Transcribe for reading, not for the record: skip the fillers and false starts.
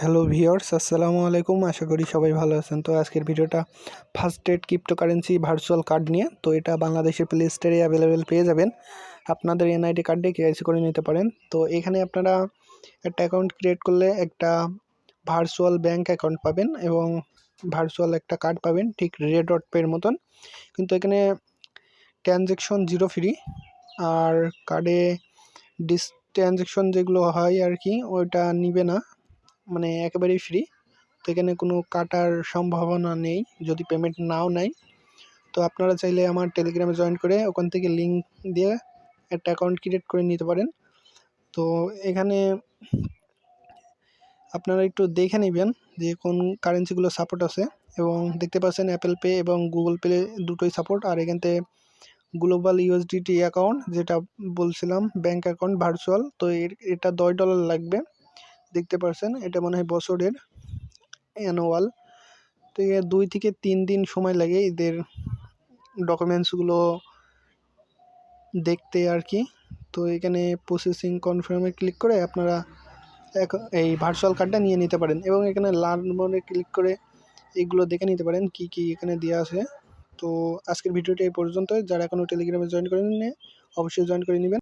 Hello viewers, আসসালামু আলাইকুম। আশা করি সবাই ভালো আছেন। তো আজকের ভিডিওটা first date cryptocurrency virtual card নিয়ে। তো এটা বাংলাদেশের প্লে স্টোরে অ্যাভেলেবেল পেয়ে যাবেন। আপনাদের এনআইডি কার্ড দিয়ে কেওয়াইসি করে নিতে পারেন। তো এখানে আপনারা একটা অ্যাকাউন্ট ক্রিয়েট করলে একটা ভার্চুয়াল ব্যাঙ্ক অ্যাকাউন্ট পাবেন এবং ভার্চুয়াল একটা কার্ড পাবেন, ঠিক red.pay এর মতন। কিন্তু এখানে ট্রানজ্যাকশন জিরো ফ্রি, আর কার্ডে ট্রানজ্যাকশন যেগুলো হয় আর কি ওইটা নিবে না, মানে একেবারেই ফ্রি। তো এখানে কোনো কাটার সম্ভাবনা নেই যদি পেমেন্ট নাও নেয়। তো আপনারা চাইলে আমার টেলিগ্রামে জয়েন করে ওখান থেকে লিঙ্ক দিয়ে একটা অ্যাকাউন্ট ক্রিয়েট করে নিতে পারেন। তো এখানে আপনারা একটু দেখে নেবেন যে কোন কারেন্সিগুলো সাপোর্ট আছে, এবং দেখতে পাচ্ছেন অ্যাপেল পে এবং গুগল পে দুটোই সাপোর্ট। আর এখান থেকে গ্লোবাল ইউএসডিটি অ্যাকাউন্ট যেটা বলছিলাম ব্যাঙ্ক অ্যাকাউন্ট ভার্চুয়াল, তো এটা $10 লাগবে। দেখতে পাচ্ছেন এটা মনে হয় বছরের অ্যানুয়াল। তো 2 থেকে 3 দিন সময় লাগে এদের ডকুমেন্টসগুলো দেখতে আর কি। তো এখানে প্রসেসিং কনফার্মে ক্লিক করে আপনারা এই ভার্চুয়াল কার্ডটা নিয়ে নিতে পারেন, এবং এখানে লার্ন মোডে ক্লিক করে এইগুলো দেখে নিতে পারেন কি কি এখানে দেওয়া আছে। তো আজকের ভিডিওটি এই পর্যন্ত। যারা এখনও টেলিগ্রামে জয়েন করেননি অবশ্যই জয়েন করে নেবেন।